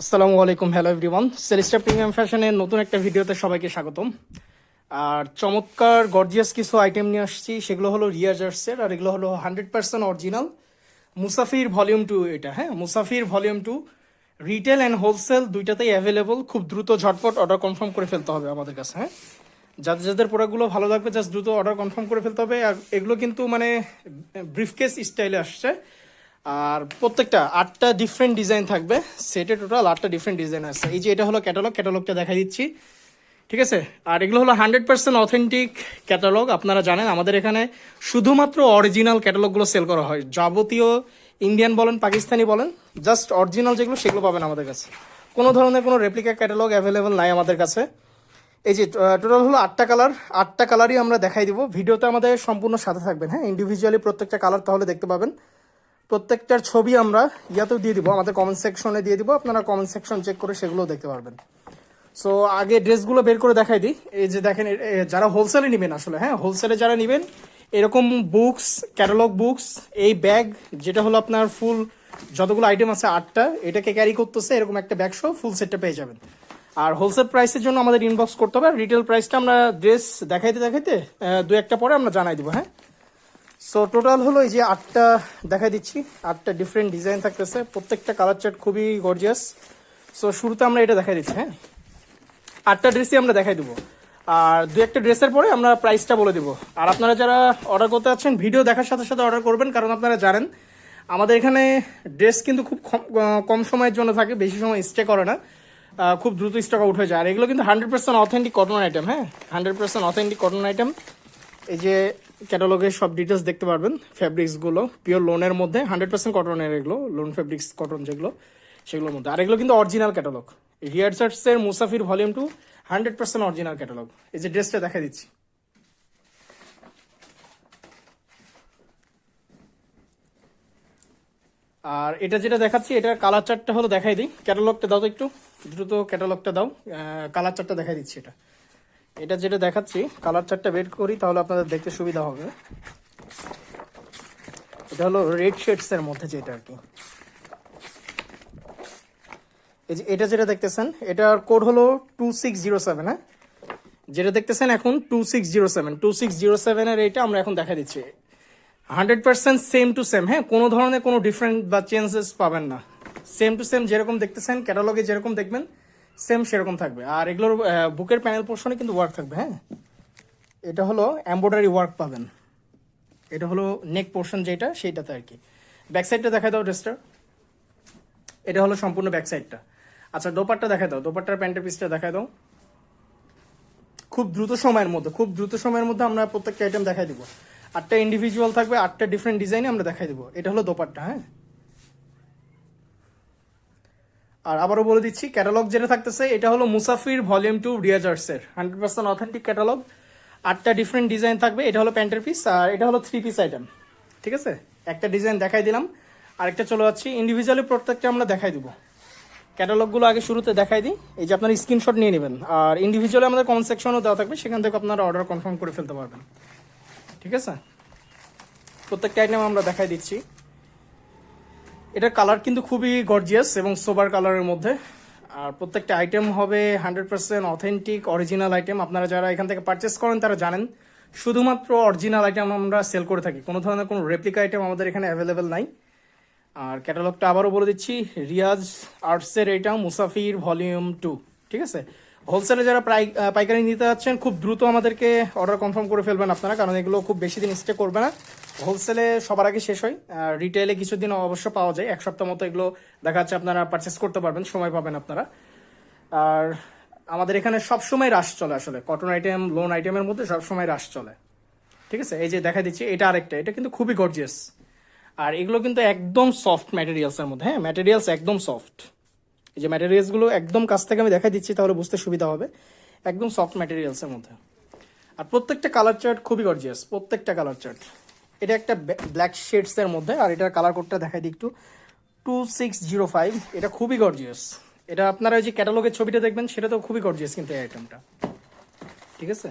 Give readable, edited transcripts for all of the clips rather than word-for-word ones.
আসসালামু আলাইকুম, hello everyone. সেলিস্টা premium ফ্যাশনের নতুন একটা ভিডিওতে সবাইকে স্বাগতম। আর চমৎকার গর্জিয়াস কিছু আইটেম নিয়ে আসছি, সেগুলো হলো রিয়া জার্সের, আর এগুলো হলো 100% অরিজিনাল মুসাফির ভলিউম 2। এটা হ্যাঁ, Musafir volume 2 retail and wholesale দুইটাতেই অ্যাভেলেবল। খুব দ্রুত ঝটপট অর্ডার কনফার্ম করে ফেলতে হবে আমাদের কাছে। হ্যাঁ, যাদের যাদের প্রোডাক্টগুলো ভালো লাগবে জাস্ট দ্রুত অর্ডার কনফার্ম করে ফেলতে হবে। আর এগুলো কিন্তু মানে ব্রিফকেস স্টাইলে আসছে, আর প্রত্যেকটা 8টা ডিফারেন্ট ডিজাইন থাকবে। সেটে টোটাল 8টা ডিফারেন্ট ডিজাইন আছে। এই যে এটা হলো ক্যাটালগটা দেখাই দিচ্ছি, ঠিক আছে। আর এগুলো হলো 100% অথেন্টিক ক্যাটালগ। আপনারা জানেন আমাদের এখানে শুধুমাত্র অরিজিনাল ক্যাটালগুলো সেল করা হয়। যাবতীয় ইন্ডিয়ান বলেন পাকিস্তানি বলেন, জাস্ট অরিজিনাল যেগুলো সেগুলো পাবেন আমাদের কাছে। কোনো ধরনের কোনো রেপ্লিকা ক্যাটালগ অ্যাভেলেবেল নাই আমাদের কাছে। এই যে টোটাল হলো 8টা কালার, 8টা কালারই আমরা দেখাই দিব। ভিডিওতে আমাদের সম্পূর্ণ সাথে থাকবেন। হ্যাঁ, ইন্ডিভিজুয়ালি প্রত্যেকটা কালার তাহলে দেখতে পাবেন। প্রত্যেকটার ছবি আমরা ইয়াতেও দিয়ে দিব, আমাদের কমেন্ট সেকশনে দিয়ে দিব। আপনারা কমেন্ট সেকশন চেক করে সেগুলোও দেখতে পারবেন। সো আগে ড্রেসগুলো বের করে দেখাই দিই। এই যে দেখেন, যারা হোলসেলে নেবেন আসলে, হ্যাঁ হোলসেলে যারা নেবেন, এরকম বুকস, ক্যাটালগ বুকস, এই ব্যাগ যেটা হলো আপনার ফুল যতগুলো আইটেম আছে 8টা, এটাকে ক্যারি করতেছে, এরকম একটা ব্যাগ সহ ফুল সেটটা পেয়ে যাবেন। আর হোলসেল প্রাইসের জন্য আমাদের ইনবক্স করতে হবে। রিটেল প্রাইসটা আমরা ড্রেস দেখাইতে দেখাইতে দু একটা পরে আমরা জানাই দিব। হ্যাঁ, সো টোটাল হলো এই যে 8টা দেখাই দিচ্ছি। 8টা ডিফারেন্ট ডিজাইন থাকতেছে, প্রত্যেকটা কালার চার্ট খুবই গর্জিয়াস। সো শুরুতে আমরা এটা দেখাই দিচ্ছি। হ্যাঁ, 8টা ড্রেসই আমরা দেখাই দেবো, আর দু একটা ড্রেসের পরে আমরা প্রাইসটা বলে দিব। আর আপনারা যারা অর্ডার করতে যাচ্ছেন ভিডিও দেখার সাথে সাথে অর্ডার করবেন, কারণ আপনারা জানেন আমাদের এখানে ড্রেস কিন্তু খুব কম সময়ের জন্য থাকে, বেশি সময় স্টে করে না, খুব দ্রুত স্টক আউট হয়ে যায়। আর এগুলো কিন্তু 100% অথেন্টিক কটন আইটেম। হ্যাঁ, 100% অথেন্টিক কটন আইটেম। এই যে ক্যাটালগের সব ডিটেলস দেখতে পারবেন। ফ্যাব্রিক্সগুলো পিওর লোনের মধ্যে, 100% কটনের, এগুলো লোন ফ্যাব্রিক্স কটন যেগুলো সেগুলোর মধ্যে। আর এগুলো কিন্তু অরিজিনাল ক্যাটালগ। রিয়ার চার্টসের মুসাফির ভলিউম 2 100% অরিজিনাল ক্যাটালগ। এই যে ড্রেসটা দেখা দিচ্ছি, আর এটা যেটা দেখাচ্ছি এটার কালার চার্টটা হলো দেখাই দিই। ক্যাটালগটা দাও তো একটু দ্রুত, ক্যাটালগটা দাও। কালার চার্টটা দেখাই দিচ্ছি। এটা যেটা দেখাচ্ছি কালার চার্টটা বের করি তাহলে আপনাদের দেখতে সুবিধা হবে। এটা হলো রেড শেডস এর মধ্যে যেটা আর কি। এই যে এটা যেটা দেখতেছেন এটার কোড হলো 2607। হ্যাঁ, যেটা দেখতেছেন এখন 2607 এর এইটা আমরা এখন দেখা দিচ্ছি। 100% সেম টু সেম। হ্যাঁ, কোনো ধরনের কোনো ডিফারেন্ট বা চেঞ্জেস পাবেন না। সেম টু সেম যেরকম দেখতেছেন ক্যাটালগে যেরকম দেখবেন সেম সেরকম থাকবে। আর এগুলোর বুকের প্যানেল পোর্শনে কিন্তু ওয়ার্ক থাকবে। হ্যাঁ, এটা হলো এমব্রয়ডারি ওয়ার্ক পাবেন। এটা হলো নেক পোর্শন যেটা সেইটাতে আর কি। ব্যাক সাইডটা দেখা দাও ড্রেসটার। এটা হলো সম্পূর্ণ ব্যাক সাইডটা। আচ্ছা, দোপাট্টা দেখা দাও, দোপাট্টার প্যান্টের পিসটা দেখা দাও। খুব দ্রুত সময়ের মধ্যে আমরা প্রত্যেকটা আইটেম দেখাই দিব। 8টা ইন্ডিভিজুয়াল থাকবে, 8টা ডিফারেন্ট ডিজাইনে আমরা দেখাই দিব। এটা হলো দোপাট্টা। হ্যাঁ, আর আবারও বলে দিচ্ছি ক্যাটালগ যেটা থাকতেছে এটা হলো মুসাফির ভলিউম 2 রিয়া জার্সের 100% অথেন্টিক ক্যাটালগ। 8টা ডিফারেন্ট ডিজাইন থাকবে। এটা হলো প্যান্টের পিস, আর এটা হলো 3 পিস আইটেম। ঠিক আছে, একটা ডিজাইন দেখাই দিলাম, আরেকটা চলে যাচ্ছি। ইন্ডিভিজুয়ালি প্রত্যেকটা আমরা দেখাই দিব। ক্যাটালগুলো আগে শুরুতে দেখাই দিই। এই যে আপনার স্ক্রিনশট নিয়ে নেবেন, আর ইন্ডিভিজুয়ালি আমাদের কমেন্ট সেকশনও দেওয়া থাকবে, সেখান থেকে আপনারা অর্ডার কনফার্ম করে ফেলতে পারবেন। ঠিক আছে, প্রত্যেকটা আইটেম আমরা দেখাই দিচ্ছি। এটার কালার কিন্তু খুবই গর্জিয়াস এবং সোবার কালারের মধ্যে। আর প্রত্যেকটা আইটেম হবে 100% অথেন্টিক অরিজিনাল আইটেম। আপনারা যারা এখান থেকে পারচেস করেন তারা জানেন শুধুমাত্র অরিজিনাল আইটেম আমরা সেল করে থাকি, কোনো ধরনের কোনো রেপ্লিকা আইটেম আমাদের এখানে অ্যাভেলেবেল নাই। আর ক্যাটালগটা আবারও বলে দিচ্ছি, রিয়াজ আর্টসের এটা মুসাফির ভলিউম 2। ঠিক আছে, হোলসেলে যারা পাইকারি নিতে যাচ্ছেন খুব দ্রুত আমাদেরকে অর্ডার কনফার্ম করে ফেলবেন আপনারা, কারণ এগুলো খুব বেশি দিন স্টে করবে না। হোলসেলে সবার আগে শেষ হয়, আর রিটেলে কিছুদিন অবশ্য পাওয়া যায়, এক সপ্তাহ মতো এগুলো দেখা যাচ্ছে আপনারা পারচেস করতে পারবেন, সময় পাবেন আপনারা। আর আমাদের এখানে সবসময় রাশ চলে, আসলে কটন আইটেম লোন আইটেমের মধ্যে সবসময় রাশ চলে। ঠিক আছে, এই যে দেখা দিচ্ছি এটা আরেকটা, এটা কিন্তু খুবই গর্জিয়াস। আর এগুলো কিন্তু একদম সফট ম্যাটেরিয়ালসের মধ্যে। হ্যাঁ, ম্যাটেরিয়ালস একদম সফট। এই যে ম্যাটেরিয়ালসগুলো একদম কাছ থেকে আমি দেখা দিচ্ছি তাহলে বুঝতে সুবিধা হবে। একদম সফট ম্যাটেরিয়ালসের মধ্যে। আর প্রত্যেকটা কালার চার্ট খুবই গর্জিয়াস, প্রত্যেকটা কালার চার্ট। এটা একটা ব্ল্যাক শেডসের মধ্যে, আর এটার কালার কোডটা দেখাই দিই একটু, 2605। এটা খুবই গর্জিয়াস। এটা আপনারা ওই যে ক্যাটালগের ছবিটা দেখবেন সেটা তো খুবই গর্জিয়াস কিন্তু এই আইটেমটা। ঠিক আছে,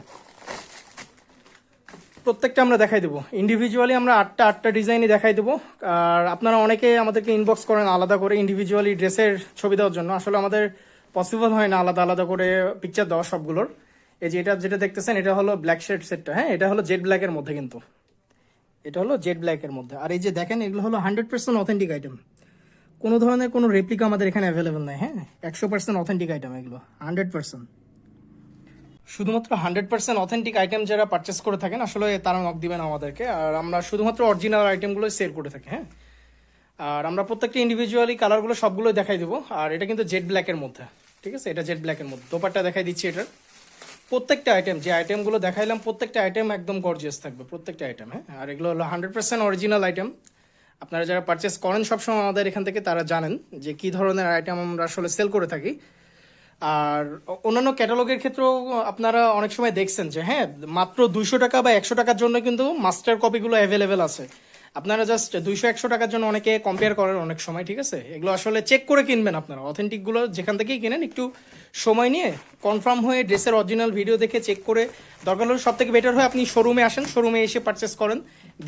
প্রত্যেকটা আমরা দেখাই দেবো ইন্ডিভিজুয়ালি, আমরা আটটা ডিজাইনই দেখাই দেবো। আর আপনারা অনেকে আমাদেরকে ইনবক্স করেন আলাদা করে ইন্ডিভিজুয়ালি ড্রেসের ছবি দেওয়ার জন্য, আসলে আমাদের পসিবল হয় না আলাদা আলাদা করে পিকচার দেওয়া সবগুলোর। এই যে এটা যেটা দেখতেছেন এটা হলো ব্ল্যাক শেড সেটটা, হ্যাঁ এটা হলো জেড ব্ল্যাকের মধ্যে, কিন্তু এটা হলো জেড ব্ল্যাকের মধ্যে। আর এই যে দেখেন এগুলো হলো 100% অথেন্টিক আইটেম, কোনো ধরনের কোনো রেপ্লিকা আমাদের এখানে অ্যাভেলেবেল নাই। হ্যাঁ 100% অথেন্টিক আইটেম এগুলো, 100%। শুধুমাত্র 100% অথেন্টিক আইটেম যারা পারচেস করে থাকেন আসলে তারা নক দিবেন আমাদেরকে, আর আমরা শুধুমাত্র অরিজিনাল আইটেমগুলো সেল করে থাকি। হ্যাঁ আর আমরা প্রত্যেকটা ইন্ডিভিজুয়ালি কালারগুলো সবগুলো দেখাই দেবো। আর এটা কিন্তু জেড ব্ল্যাকের মধ্যে, ঠিক আছে, এটা জেড ব্ল্যাকের মধ্যে। দোপাট্টা দেখাই দিচ্ছি এটার। প্রত্যেকটা আইটেম যে আইটেমগুলো দেখাইলাম প্রত্যেকটা আইটেম একদম গর্জিয়াস থাকবে প্রত্যেকটা আইটেম। হ্যাঁ আর এগুলো হলো 100% অরিজিনাল আইটেম। আপনারা যারা পারচেস করেন সবসময় আমাদের এখান থেকে তারা জানেন যে কি ধরনের আইটেম আমরা আসলে সেল করে থাকি। আর অন্যান্য ক্যাটালগের ক্ষেত্রেও আপনারা অনেক সময় দেখছেন যে হ্যাঁ মাত্র 200 টাকা বা 100 টাকার জন্য কিন্তু মাস্টার কপিগুলো অ্যাভেলেবেল আছে। আপনারা জাস্ট 200-100 টাকার জন্য অনেকে কম্পেয়ার করেন অনেক সময়, ঠিক আছে। এগুলো আসলে চেক করে কিনবেন আপনারা, অথেন্টিকগুলো যেখান থেকেই কিনেন একটু সময় নিয়ে কনফার্ম হয়ে ড্রেসের অরিজিনাল ভিডিও দেখে চেক করে, দরকার হলে সব থেকে বেটার হয় আপনি শোরুমে আসেন, শোরুমে এসে পারচেস করেন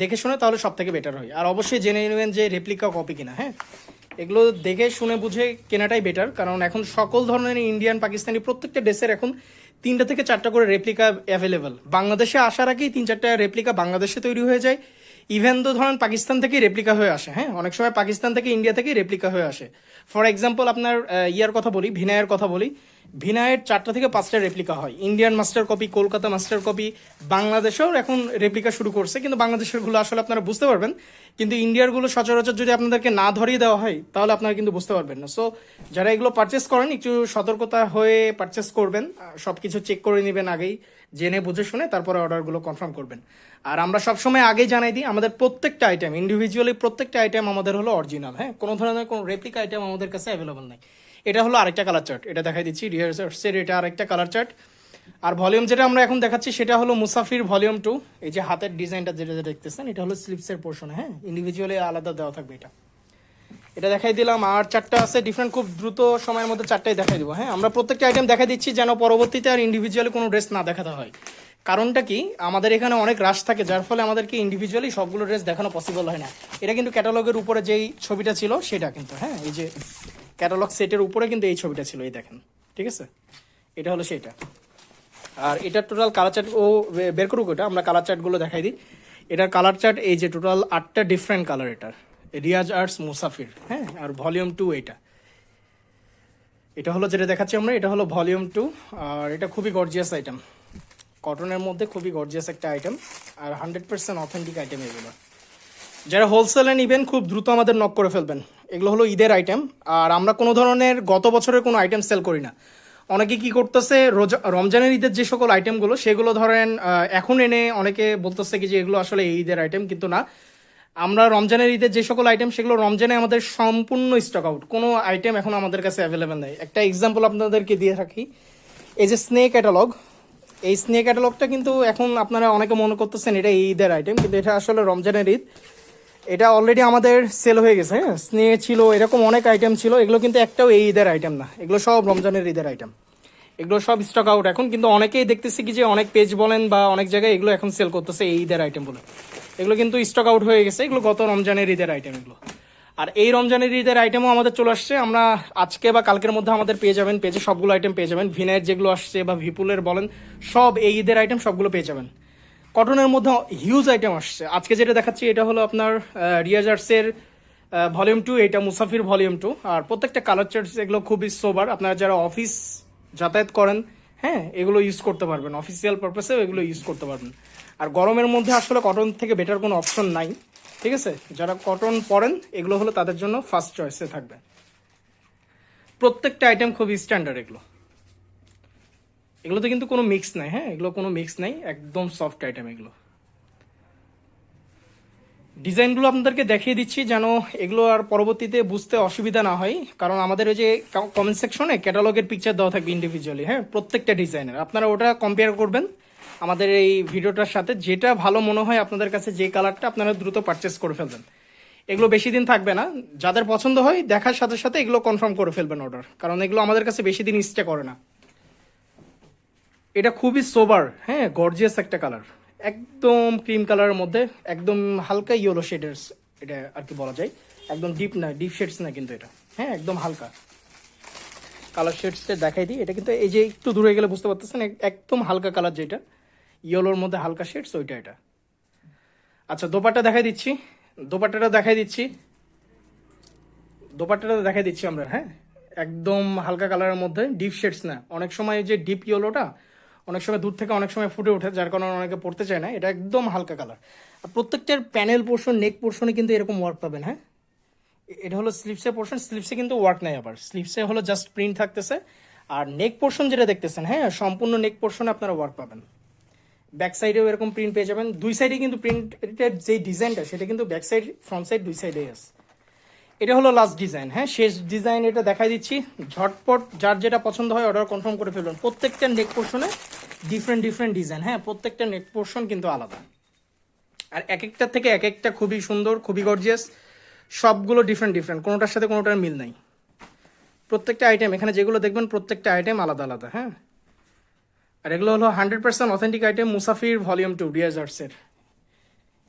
দেখে শুনে, তাহলে সব থেকে বেটার হয়। আর অবশ্যই জেনে নেবেন যে রেপ্লিকা কপি কিনা। হ্যাঁ এগুলো দেখে শুনে বুঝে কেনাটাই বেটার, কারণ এখন সকল ধরনের ইন্ডিয়ান পাকিস্তানি প্রত্যেকটা ড্রেসের এখন 3টা থেকে 4টা করে রেপ্লিকা অ্যাভেলেবেল। বাংলাদেশে আসার আগেই 3-4টা রেপ্লিকা বাংলাদেশে তৈরি হয়ে যায়। ইভেন তো ধরেন পাকিস্তান থেকেই রেপ্লিকা হয়ে আসে। হ্যাঁ অনেক সময় পাকিস্তান থেকে ইন্ডিয়া থেকেই রেপ্লিকা হয়ে আসে। ফর এক্সাম্পল আপনার ইয়ার কথা বলি, ভিনায়ের কথা বলি, ভিনায়ের 4টা থেকে 5টা রেপ্লিকা হয়। Indian master copy, Kolkata master copy, বাংলাদেশেও এখন রেপ্লিকা শুরু করছে, কিন্তু বাংলাদেশের গুলো আসলে আপনারা বুঝতে পারবেন, কিন্তু ইন্ডিয়ার গুলো সচরাচর যদি আপনাদেরকে না ধরিয়ে দেওয়া হয় তাহলে আপনারা কিন্তু বুঝতে পারবেন না। সো যারা এগুলো পারচেস করেন একটু সতর্কতা হয়ে পারচেস করবেন, সবকিছু চেক করে নেবেন আগেই, জেনে বুঝে শুনে তারপরে অর্ডারগুলো কনফার্ম করবেন। আর আমরা সবসময় আগেই জানাই দিই আমাদের প্রত্যেকটা আইটেম ইন্ডিভিজুয়ালি, প্রত্যেকটা আইটেম আমাদের হলো অরিজিনাল। হ্যাঁ কোনো ধরনের কোনো রেপ্লিকা আইটেম আমাদের কাছে অ্যাভেলেবল নাই। এটা হলো আরেকটা কালার চার্ট, এটা দেখাই দিচ্ছি রিয়ার্সের, এটা আরেকটা কালার চার্ট। আর ভলিউম যেটা আমরা এখন দেখাচ্ছি সেটা হলো মুসাফির ভলিউম 2। এই যে হাতের ডিজাইনটা যেটা দেখতেছেন এটা হলো স্লিপসের পোর্শনে। হ্যাঁ ইন্ডিভিজুয়ালি আলাদা দেওয়া থাকবে এটা। এটা দেখাই দিলাম। আর 4টা আছে ডিফারেন্ট, খুব দ্রুত সময়ের মধ্যে 4টাই দেখাই দিব। হ্যাঁ আমরা প্রত্যেকটা আইটেম দেখাই দিচ্ছি যেন পরবর্তীতে আর ইন্ডিভিজুয়ালি কোনো ড্রেস না দেখাতে হয়। কারণটা কি, আমাদের এখানে অনেক রাশ থাকে যার ফলে আমাদেরকে ইন্ডিভিজুয়ালি সবগুলো ড্রেস দেখানো পসিবল হয় না। এটা কিন্তু ক্যাটালগের উপরে যেই ছবিটা ছিল সেটা কিন্তু, হ্যাঁ এই যে ক্যাটালগ সেটের উপরে কিন্তু এই ছবিটা ছিল, এই দেখেন, ঠিক আছে, এটা হলো সেইটা। আর এটার টোটাল কালার চার্ট ও বের করুক, ওটা আমরা কালার চার্টগুলো দেখাই দিই। এটার কালার চার্ট এই যে টোটাল 8টা ডিফারেন্ট কালার এটার, রিয়াজ আর্টস মুসাফির। হ্যাঁ আর ভলিউম 2 এটা হলো যেটা দেখাচ্ছি আমরা, এটা হলো ভলিউম 2। আর এটা খুবই গর্জিয়াস আইটেম, কটনের মধ্যে খুবই গর্জিয়াস একটা আইটেম, আর 100% অথেন্টিক আইটেম এগুলো। যারা হোলসেলে নেবেন খুব দ্রুত আমাদের নক করে ফেলবেন। এগুলো হলো ঈদের আইটেম, আর আমরা কোনো ধরনের গত বছরের কোনো আইটেম সেল করি না। অনেকে কি করতেছে, রমজানের ঈদের যে সকল আইটেমগুলো সেগুলো ধরেন এখন এনে অনেকে বলতেছে কি যে এগুলো আসলে এই ঈদের আইটেম, কিন্তু না। আমরা রমজানের ঈদের যে সকল আইটেম সেগুলো রমজানে আমাদের সম্পূর্ণ স্টক আউট, কোনো আইটেম এখন আমাদের কাছে অ্যাভেলেবেল নেই। একটা এক্সাম্পল আপনাদেরকে দিয়ে রাখি, এই যে স্নেক ক্যাটালগ, এই স্নেক ক্যাটালগটা কিন্তু এখন আপনারা অনেকে মনে করতেছেন এটা এই ঈদের আইটেম, কিন্তু এটা আসলে রমজানের ঈদ। এটা অলরেডি আমাদের সেল হয়ে গেছে। হ্যাঁ স্নে ছিল, এরকম অনেক আইটেম ছিল, এগুলো কিন্তু একটাও এই ঈদের আইটেম না, এগুলো সব রমজানের ঈদের আইটেম। এগুলো সব স্টক আউট এখন, কিন্তু অনেকেই দেখতেছি কি যে অনেক পেজ বলেন বা অনেক জায়গায় এগুলো এখন সেল করতেছে এই ঈদের আইটেম বলে, এগুলো কিন্তু স্টক আউট হয়ে গেছে, এগুলো গত রমজানের ঈদের আইটেম এগুলো। আর এই রমজানের ঈদের আইটেমও আমাদের চলে আসছে, আমরা আজকে বা কালকের মধ্যে আমাদের পেয়ে যাবেন, পেজে সবগুলো আইটেম পেয়ে যাবেন। ভিনায়ের যেগুলো আসছে বা ভিপুলের বলেন, সব এই ঈদের আইটেম সবগুলো পেয়ে যাবেন। কটনের মধ্যে হিউজ আইটেম আসছে। আজকে যেটা দেখাচ্ছি এটা হলো আপনার রিয়াজ আর্টসের ভলিউম 2, এটা মুসাফির ভলিউম 2। আর প্রত্যেকটা কালার চার্টস এগুলো খুবই সোবার, আপনারা যারা অফিস যাতায়াত করেন হ্যাঁ এগুলো ইউজ করতে পারবেন, অফিসিয়াল পারপাসেও এগুলো ইউজ করতে পারবেন। আর গরমের মধ্যে আসলে কটন থেকে বেটার কোনো অপশন নাই, ঠিক আছে। যারা কটন পরেন এগুলো হলো তাদের জন্য ফার্স্ট চয়েসে থাকবে। প্রত্যেকটা আইটেম খুবই স্ট্যান্ডার্ড, এগুলোতে কিন্তু কোনো মিক্স নাই। হ্যাঁ এগুলো কোনো মিক্স নাই, একদম সফট আইটেম এগুলো। ডিজাইনগুলো আপনাদেরকে দেখিয়ে দিচ্ছি যেন এগুলো আর পরবর্তীতে বুঝতে অসুবিধা না হয়, কারণ আমাদের ওই যে কমেন্ট সেকশনে ক্যাটালগের পিকচার দেওয়া থাকবে ইন্ডিভিজুয়ালি। হ্যাঁ প্রত্যেকটা ডিজাইনের আপনারা ওটা কম্পেয়ার করবেন আমাদের এই ভিডিওটার সাথে, যেটা ভালো মনে হয় আপনাদের কাছে, যে কালারটা আপনারা দ্রুত পারচেস করে ফেলবেন। এগুলো বেশি দিন থাকবে না, যাদের পছন্দ হয় দেখার সাথে সাথে এগুলো কনফার্ম করে ফেলবেন অর্ডার, কারণ এগুলো আমাদের কাছে বেশি দিন স্টে করে না। এটা খুবই সোবার, হ্যাঁ গর্জিয়াস একটা কালার, একদম ক্রিম কালারের মধ্যে একদম হালকা ইয়েলো শেডের, এটা আর কি বলা যায়, একদম ডিপ না, ডিপ শেডস না কিন্তু এটা, হ্যাঁ একদম হালকা কালার শেডসটা দেখাই দিই। এটা কিন্তু এই যে একটু দূরে গেলে বুঝতে পারতেছেন একদম হালকা কালার, যেটা ইয়েলোর মধ্যে হালকা শেডস ওইটা এটা। আচ্ছা দোপাট্টা দেখাই দিচ্ছি, দোপাট্টাটা দেখাই দিচ্ছি, দোপাট্টাটা দেখাই দিচ্ছি আমরা, হ্যাঁ একদম হালকা কালারের মধ্যে, ডিপ শেডস না। অনেক সময় যে ডিপ ইয়েলোটা অনেক সময় দূর থেকে অনেক সময় ফুটে ওঠে, যার কারণে অনেকে পড়তে চায় না, এটা একদম হালকা কালার। আর প্রত্যেকটার প্যানেল পোর্শন, নেক পোর্শনে কিন্তু এরকম ওয়ার্ক পাবেন, হ্যাঁ এটা হলো স্লিভসের পোর্শন, স্লিভসে কিন্তু ওয়ার্ক নাই, আবার স্লিভসে হলো জাস্ট প্রিন্ট থাকতেছে। আর নেক পোর্শন যেটা দেখতেছেন, হ্যাঁ সম্পূর্ণ নেক পোর্শনে আপনারা ওয়ার্ক পাবেন। ব্যাক সাইডেও এরকম প্রিন্ট পেয়ে যাবেন, দুই সাইডে কিন্তু প্রিন্টের যে ডিজাইনটা সেটা কিন্তু ব্যাক সাইড ফ্রন্ট সাইড দুই সাইডেই আছে। এটা হলো লাস্ট ডিজাইন, হ্যাঁ শেষ ডিজাইন এটা দেখাই দিচ্ছি। ঝটপট যার যেটা পছন্দ হয় অর্ডার কনফার্ম করে ফেলবেন। প্রত্যেকটা নেক পোর্শনে ডিফারেন্ট ডিফারেন্ট ডিজাইন, হ্যাঁ প্রত্যেকটা নেক পোর্শন কিন্তু আলাদা, আর এক একটার থেকে এক একটা খুবই সুন্দর, খুবই গর্জিয়াস, সবগুলো ডিফারেন্ট ডিফারেন্ট, কোনোটার সাথে কোনোটার মিল নাই। প্রত্যেকটা আইটেম এখানে যেগুলো দেখবেন প্রত্যেকটা আইটেম আলাদা আলাদা, হ্যাঁ। আর এগুলো হলো 100% অথেন্টিক আইটেম, মুসাফির ভলিউম 2 ডিয়াজার্সের।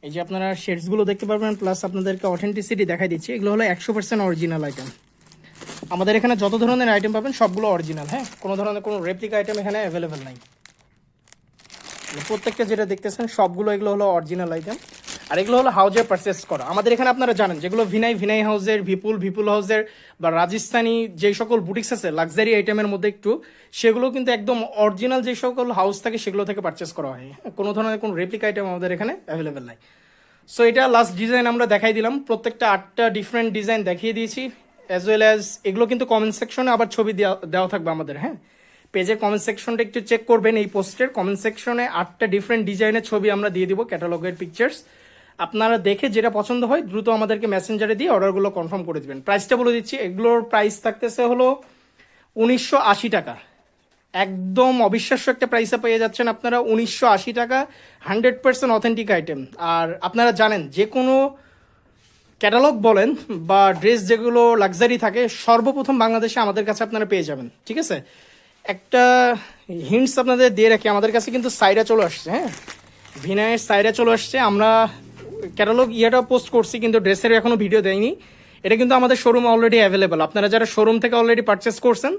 এই যে আপনারা শেডসগুলো দেখতে পারবেন, প্লাস আপনাদেরকে অথেন্টিসিটি দেখাই দিচ্ছি। এগুলো হলো 100% অরিজিনাল আইটেম। আমাদের এখানে যত ধরনের আইটেম পাবেন সবগুলো অরিজিনাল, হ্যাঁ কোনো ধরনের কোনো রেপ্লিকা আইটেম এখানে অ্যাভেলেবেল নাই। প্রত্যেকটা যেটা দেখতেছেন সবগুলো এগুলো হলো অরিজিনাল আইটেম। আর এগুলো হলো হাউজে পারচেস করা। আমাদের এখানে আপনারা জানেন যেগুলো ভিনাই হাউসের, ভিপুল হাউসের বা রাজস্থানী যে সকল বুটিক্স আছে লাক্সারি আইটেমের মধ্যে একটু, সেগুলো কিন্তু একদম অরিজিনাল যে সকল হাউস থাকে সেগুলো থেকে পারচেস করা হয়, কোনো ধরনের কোনো রেপ্লিকা আইটেম আমাদের এখানে অ্যাভেলেবেল নাই। সো এটা লাস্ট ডিজাইন আমরা দেখাই দিলাম, প্রত্যেকটা 8টা ডিফারেন্ট ডিজাইন দেখিয়ে দিয়েছি, অ্যাজ ওয়েল অ্যাজ এগুলো কিন্তু কমেন্ট সেকশনে আবার ছবি দেওয়া থাকবে আমাদের, হ্যাঁ পেজের কমেন্ট সেকশনটা একটু চেক করবেন। এই পোস্টের কমেন্ট সেকশনে 8টা ডিফারেন্ট ডিজাইনের ছবি আমরা দিয়ে দিব, ক্যাটালগের পিকচার্স। আপনারা দেখে যেটা পছন্দ হয় দ্রুত আমাদেরকে মেসেঞ্জারে দিয়ে অর্ডারগুলো কনফার্ম করে দিবেন। প্রাইসটা বলে দিচ্ছি, এগুলোর প্রাইস থাকতেছে হলো 1980 টাকা। একদম অবিশ্বাস্য একটা প্রাইসে পেয়ে যাচ্ছেন আপনারা 1980 টাকা, 100% অথেন্টিক আইটেম। আর আপনারা জানেন যে কোনো ক্যাটালগ বলেন বা ড্রেস যেগুলো লাক্সারি থাকে সর্বপ্রথম বাংলাদেশে আমাদের কাছে আপনারা পেয়ে যাবেন, ঠিক আছে। একটা হিন্টস আপনাদের দিয়ে রাখি, আমাদের কাছে কিন্তু সাইরা চলে আসছে, হ্যাঁ ভিনায়ের সাইরা চলে আসছে। আমরা ক্যাটালগ ইয়েটা পোস্ট করছি কিন্তু ড্রেসের এখনো ভিডিও দেয়নি। এটা কিন্তু আমাদের শোরুমে অলরেডি অ্যাভেলেবেল, আপনারা যারা শোরুম থেকে অলরেডি পারচেস করছেন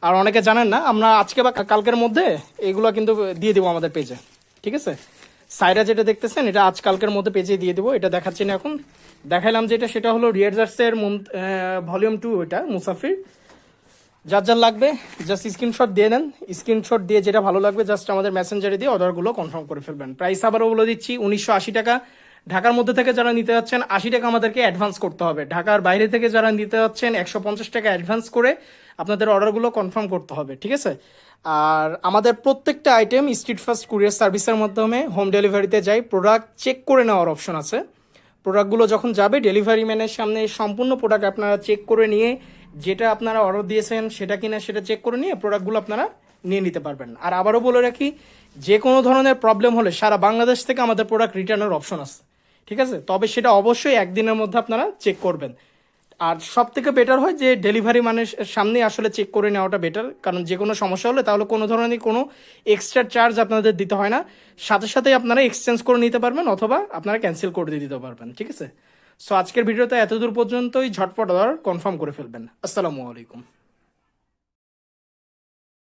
আর অনেকে জানেন না, আমরা আজকে বা কালকের মধ্যে এগুলো কিন্তু দিয়ে দেবো আমাদের পেজে, ঠিক আছে। সাইরা যেটা দেখতেছেন এটা আজ কালকের মধ্যে পেজে দিয়ে দেবো। এটা দেখাচ্ছি না এখন, দেখাইলাম যেটা সেটা হলো রিয়াজার্সের ভলিউম 2, ওইটা মুসাফির। যার যার লাগবে জাস্ট স্ক্রিনশট দিয়ে নেন, স্ক্রিনশট দিয়ে যেটা ভালো লাগবে জাস্ট আমাদের মেসেঞ্জারে দিয়ে অর্ডারগুলো কনফার্ম করে ফেলবেন। প্রাইস আবারও বলে দিচ্ছি 1980 টাকা। ঢাকার মধ্যে থেকে যারা নিতে যাচ্ছেন 80 টাকা আমাদেরকে অ্যাডভান্স করতে হবে। ঢাকার বাইরে থেকে যারা নিতে যাচ্ছেন 150 টাকা অ্যাডভান্স করে আপনাদের অর্ডারগুলো কনফার্ম করতে হবে, ঠিক আছে। আর আমাদের প্রত্যেকটা আইটেম স্ট্রিট ফাস্ট কুরিয়ার সার্ভিসের মাধ্যমে হোম ডেলিভারিতে যায়। প্রোডাক্ট চেক করে নেওয়ার অপশন আছে, প্রোডাক্টগুলো যখন যাবে ডেলিভারি ম্যানের সামনে সম্পূর্ণ প্রোডাক্ট আপনারা চেক করে নিয়ে যেটা আপনারা অর্ডার দিয়েছেন সেটা কিনা সেটা চেক করে নিয়ে প্রোডাক্টগুলো আপনারা নিয়ে নিতে পারবেন। আর আবারও বলে রাখি, যে কোনো ধরনের প্রবলেম হলে সারা বাংলাদেশ থেকে আমাদের প্রোডাক্ট রিটার্নের অপশন আছে, ঠিক আছে। তবে সেটা অবশ্যই একদিনের মধ্যে আপনারা চেক করবেন। আর সব থেকে বেটার হয় যে ডেলিভারি মানের সামনে আসলে চেক করে নেওয়াটা বেটার, কারণ যে কোনো সমস্যা হলে তাহলে কোনো ধরনের কোনো এক্সট্রা চার্জ আপনাদের দিতে হয় না, সাথে সাথেই আপনারা এক্সচেঞ্জ করে নিতে পারবেন অথবা আপনারা ক্যান্সেল করে দিয়ে দিতে পারবেন, ঠিক আছে। সো আজকের ভিডিওতে এতদূর পর্যন্তই, ঝটপট অর্ডার কনফার্ম করে ফেলবেন। আসসালামু আলাইকুম।